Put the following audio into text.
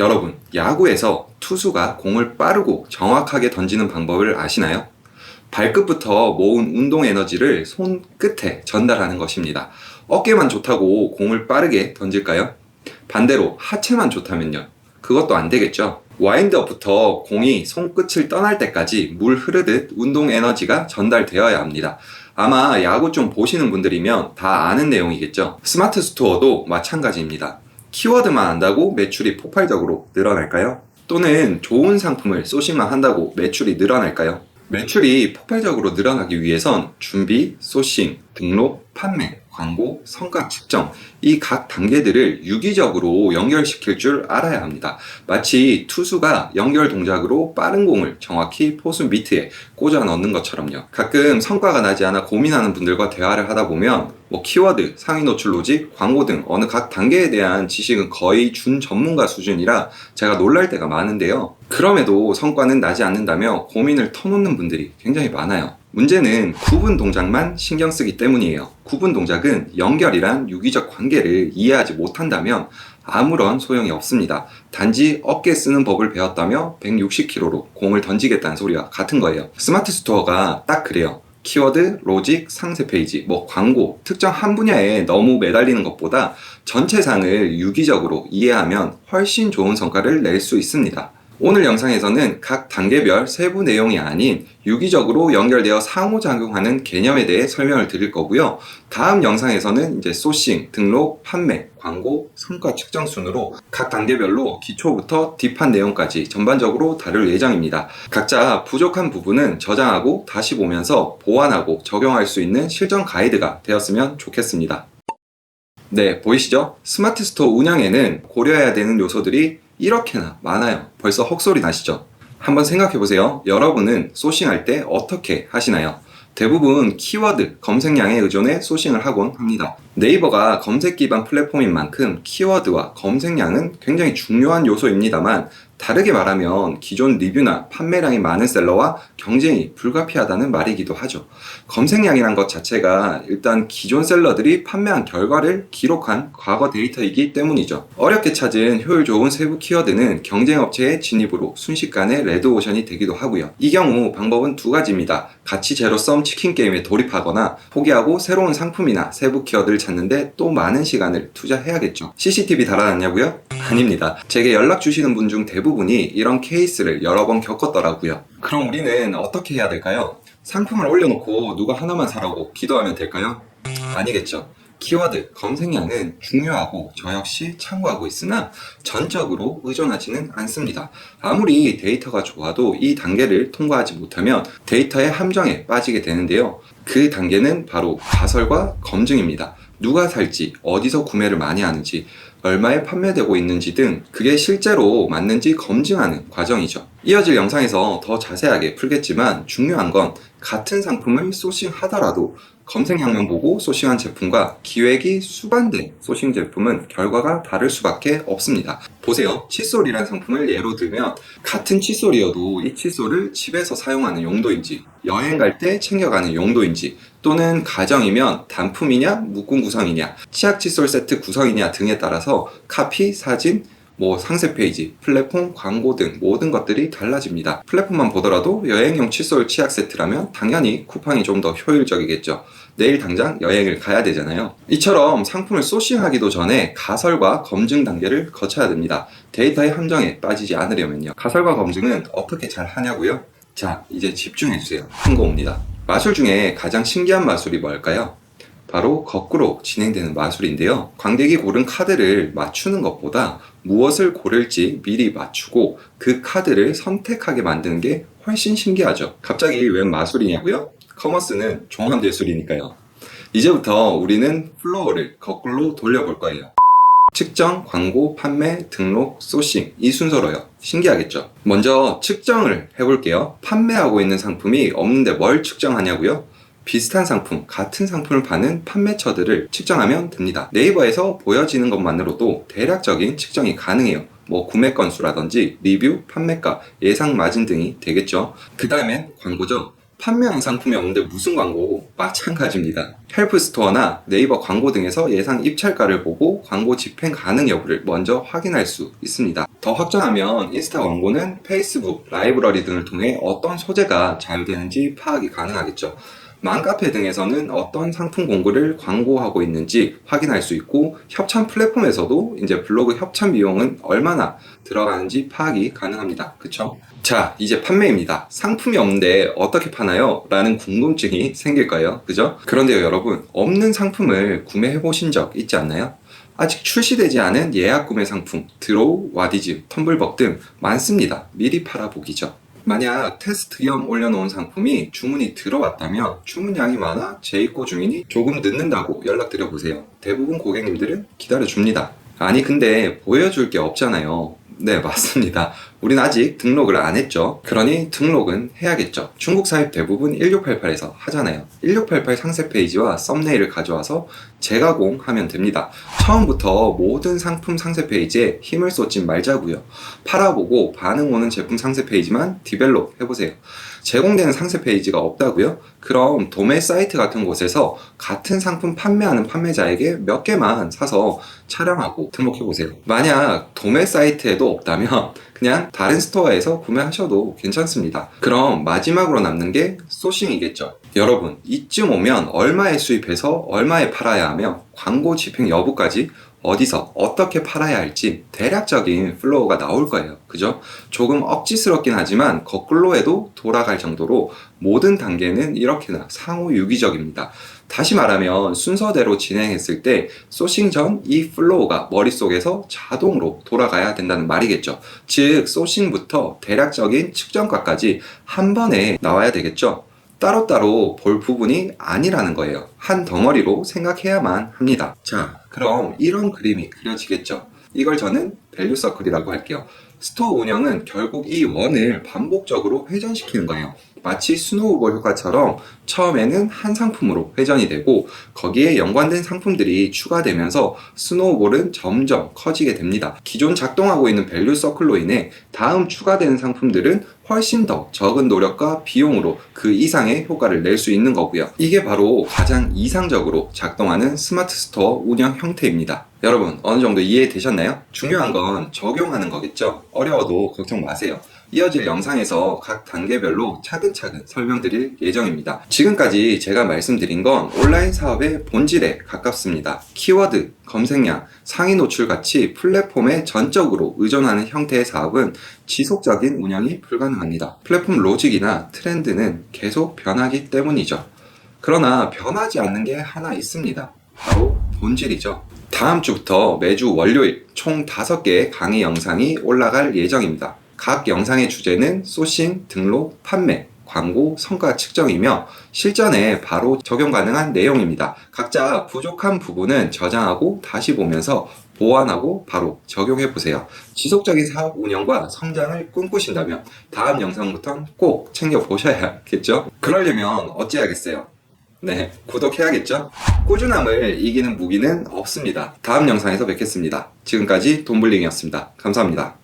여러분, 야구에서 투수가 공을 빠르고 정확하게 던지는 방법을 아시나요? 발끝부터 모은 운동 에너지를 손끝에 전달하는 것입니다. 어깨만 좋다고 공을 빠르게 던질까요? 반대로 하체만 좋다면요? 그것도 안 되겠죠? 와인드업부터 공이 손끝을 떠날 때까지 물 흐르듯 운동 에너지가 전달되어야 합니다. 아마 야구 좀 보시는 분들이면 다 아는 내용이겠죠? 스마트 스토어도 마찬가지입니다. 키워드만 안다고 매출이 폭발적으로 늘어날까요? 또는 좋은 상품을 소싱만 한다고 매출이 늘어날까요? 매출이 폭발적으로 늘어나기 위해선 준비, 소싱, 등록, 판매, 광고, 성과 측정 이 각 단계들을 유기적으로 연결시킬 줄 알아야 합니다. 마치 투수가 연결 동작으로 빠른 공을 정확히 포수 미트에 꽂아 넣는 것처럼요. 가끔 성과가 나지 않아 고민하는 분들과 대화를 하다 보면 키워드, 상위 노출 로직, 광고 등 어느 각 단계에 대한 지식은 거의 준 전문가 수준이라 제가 놀랄 때가 많은데요. 그럼에도 성과는 나지 않는다며 고민을 터놓는 분들이 굉장히 많아요. 문제는 구분 동작만 신경 쓰기 때문이에요. 구분 동작은 연결이란 유기적 관계를 이해하지 못한다면 아무런 소용이 없습니다. 단지 어깨 쓰는 법을 배웠다며 160km로 공을 던지겠다는 소리와 같은 거예요. 스마트 스토어가 딱 그래요. 키워드, 로직, 상세 페이지, 광고, 특정 한 분야에 너무 매달리는 것보다 전체상을 유기적으로 이해하면 훨씬 좋은 성과를 낼 수 있습니다. 오늘 영상에서는 각 단계별 세부 내용이 아닌 유기적으로 연결되어 상호작용하는 개념에 대해 설명을 드릴 거고요. 다음 영상에서는 이제 소싱, 등록, 판매, 광고, 성과 측정 순으로 각 단계별로 기초부터 딥한 내용까지 전반적으로 다룰 예정입니다. 각자 부족한 부분은 저장하고 다시 보면서 보완하고 적용할 수 있는 실전 가이드가 되었으면 좋겠습니다. 네, 보이시죠? 스마트 스토어 운영에는 고려해야 되는 요소들이 이렇게나 많아요. 벌써 헛소리 나시죠? 한번 생각해 보세요. 여러분은 소싱할 때 어떻게 하시나요? 대부분 키워드, 검색량에 의존해 소싱을 하곤 합니다. 네이버가 검색 기반 플랫폼인 만큼 키워드와 검색량은 굉장히 중요한 요소입니다만 다르게 말하면 기존 리뷰나 판매량이 많은 셀러와 경쟁이 불가피하다는 말이기도 하죠. 검색량이란 것 자체가 일단 기존 셀러들이 판매한 결과를 기록한 과거 데이터이기 때문이죠. 어렵게 찾은 효율 좋은 세부 키워드는 경쟁업체의 진입으로 순식간에 레드오션이 되기도 하고요. 이 경우 방법은 두 가지입니다. 가치 제로섬 치킨 게임에 돌입하거나 포기하고 새로운 상품이나 세부 키워드를 찾는데 또 많은 시간을 투자해야겠죠. CCTV 달아놨냐고요? 아닙니다. 제게 연락 주시는 분 중 대부분이 이런 케이스를 여러 번 겪었더라고요. 그럼 우리는 어떻게 해야 될까요? 상품을 올려놓고 누가 하나만 사라고 기도하면 될까요? 아니겠죠. 키워드, 검색량은 중요하고 저 역시 참고하고 있으나 전적으로 의존하지는 않습니다. 아무리 데이터가 좋아도 이 단계를 통과하지 못하면 데이터의 함정에 빠지게 되는데요. 그 단계는 바로 가설과 검증입니다. 누가 살지, 어디서 구매를 많이 하는지, 얼마에 판매되고 있는지 등 그게 실제로 맞는지 검증하는 과정이죠. 이어질 영상에서 더 자세하게 풀겠지만 중요한 건 같은 상품을 소싱하더라도 검색량만 보고 소싱한 제품과 기획이 수반된 소싱 제품은 결과가 다를 수밖에 없습니다. 보세요. 칫솔이라는 상품을 예로 들면 같은 칫솔이어도 이 칫솔을 집에서 사용하는 용도인지 여행 갈 때 챙겨가는 용도인지 또는 가정이면 단품이냐 묶음 구성이냐 치약 칫솔 세트 구성이냐 등에 따라서 카피, 사진, 상세 페이지, 플랫폼, 광고 등 모든 것들이 달라집니다. 플랫폼만 보더라도 여행용 칫솔 치약 세트라면 당연히 쿠팡이 좀 더 효율적이겠죠. 내일 당장 여행을 가야 되잖아요. 이처럼 상품을 소싱하기도 전에 가설과 검증 단계를 거쳐야 됩니다. 데이터의 함정에 빠지지 않으려면요. 가설과 검증은 어떻게 잘 하냐고요? 자, 이제 집중해주세요. 한거옵니다. 마술 중에 가장 신기한 마술이 뭘까요? 바로 거꾸로 진행되는 마술인데요. 관객이 고른 카드를 맞추는 것보다 무엇을 고를지 미리 맞추고 그 카드를 선택하게 만드는 게 훨씬 신기하죠. 갑자기 웬 마술이냐고요? 커머스는 종합예술이니까요. 이제부터 우리는 플로어를 거꾸로 돌려볼 거예요. 측정, 광고, 판매, 등록, 소싱 이 순서로요. 신기하겠죠? 먼저 측정을 해볼게요. 판매하고 있는 상품이 없는데 뭘 측정하냐고요? 비슷한 상품, 같은 상품을 파는 판매처들을 측정하면 됩니다. 네이버에서 보여지는 것만으로도 대략적인 측정이 가능해요. 구매 건수라든지 리뷰, 판매가, 예상 마진 등이 되겠죠. 그 다음엔 광고죠. 판매한 상품이 없는데 무슨 광고? 마찬가지입니다. 헬프스토어나 네이버 광고 등에서 예상 입찰가를 보고 광고 집행 가능 여부를 먼저 확인할 수 있습니다. 더 확장하면 인스타 광고는 페이스북, 라이브러리 등을 통해 어떤 소재가 자유되는지 파악이 가능하겠죠. 맘카페 등에서는 어떤 상품 공고를 광고하고 있는지 확인할 수 있고, 협찬 플랫폼에서도 이제 블로그 협찬 비용은 얼마나 들어가는지 파악이 가능합니다. 그쵸? 자, 이제 판매입니다. 상품이 없는데 어떻게 파나요? 라는 궁금증이 생길 거예요. 그죠? 그런데요, 여러분, 없는 상품을 구매해 보신 적 있지 않나요? 아직 출시되지 않은 예약 구매 상품, 드로우, 와디즈, 텀블벅 등 많습니다. 미리 팔아보기죠. 만약 테스트 겸 올려놓은 상품이 주문이 들어왔다면 주문량이 많아 재입고 중이니 조금 늦는다고 연락드려 보세요. 대부분 고객님들은 기다려줍니다. 아니 근데 보여줄 게 없잖아요. 네, 맞습니다. 우린 아직 등록을 안 했죠. 그러니 등록은 해야겠죠. 중국 사입 대부분 1688에서 하잖아요. 1688 상세 페이지와 썸네일을 가져와서 재가공하면 됩니다. 처음부터 모든 상품 상세 페이지에 힘을 쏟지 말자고요. 팔아보고 반응 오는 제품 상세 페이지만 디벨롭 해보세요. 제공되는 상세 페이지가 없다고요? 그럼 도매 사이트 같은 곳에서 같은 상품 판매하는 판매자에게 몇 개만 사서 촬영하고 등록해보세요. 만약 도매 사이트에도 없다면 그냥 다른 스토어에서 구매하셔도 괜찮습니다. 그럼 마지막으로 남는 게 소싱이겠죠. 여러분, 이쯤 오면 얼마에 수입해서 얼마에 팔아야 하며 광고 집행 여부까지 어디서 어떻게 팔아야 할지 대략적인 플로우가 나올 거예요. 그죠? 조금 억지스럽긴 하지만 거꾸로 해도 돌아갈 정도로 모든 단계는 이렇게나 상호 유기적입니다. 다시 말하면 순서대로 진행했을 때 소싱 전 이 플로우가 머릿속에서 자동으로 돌아가야 된다는 말이겠죠. 즉 소싱부터 대략적인 측정가까지 한 번에 나와야 되겠죠. 따로따로 볼 부분이 아니라는 거예요. 한 덩어리로 생각해야만 합니다. 자, 그럼 이런 그림이 그려지겠죠. 이걸 저는 밸류 서클이라고 할게요. 스토어 운영은 결국 이 원을 반복적으로 회전시키는 거예요. 마치 스노우볼 효과처럼 처음에는 한 상품으로 회전이 되고 거기에 연관된 상품들이 추가되면서 스노우볼은 점점 커지게 됩니다. 기존 작동하고 있는 밸류 서클로 인해 다음 추가되는 상품들은 훨씬 더 적은 노력과 비용으로 그 이상의 효과를 낼 수 있는 거고요. 이게 바로 가장 이상적으로 작동하는 스마트 스토어 운영 형태입니다. 여러분, 어느 정도 이해되셨나요? 중요한 건 적용하는 거겠죠? 어려워도 걱정 마세요. 이어질 영상에서 각 단계별로 차근차근 설명드릴 예정입니다. 지금까지 제가 말씀드린 건 온라인 사업의 본질에 가깝습니다. 키워드, 검색량, 상위 노출 같이 플랫폼에 전적으로 의존하는 형태의 사업은 지속적인 운영이 불가능합니다. 플랫폼 로직이나 트렌드는 계속 변하기 때문이죠. 그러나 변하지 않는 게 하나 있습니다. 바로 본질이죠. 다음 주부터 매주 월요일 총 5개의 강의 영상이 올라갈 예정입니다. 각 영상의 주제는 소싱, 등록, 판매, 광고, 성과 측정이며 실전에 바로 적용 가능한 내용입니다. 각자 부족한 부분은 저장하고 다시 보면서 보완하고 바로 적용해 보세요. 지속적인 사업 운영과 성장을 꿈꾸신다면 다음 영상부터는 꼭 챙겨 보셔야겠죠? 그러려면 어찌해야겠어요? 네, 구독해야겠죠? 꾸준함을 이기는 무기는 없습니다. 다음 영상에서 뵙겠습니다. 지금까지 돈블링이었습니다. 감사합니다.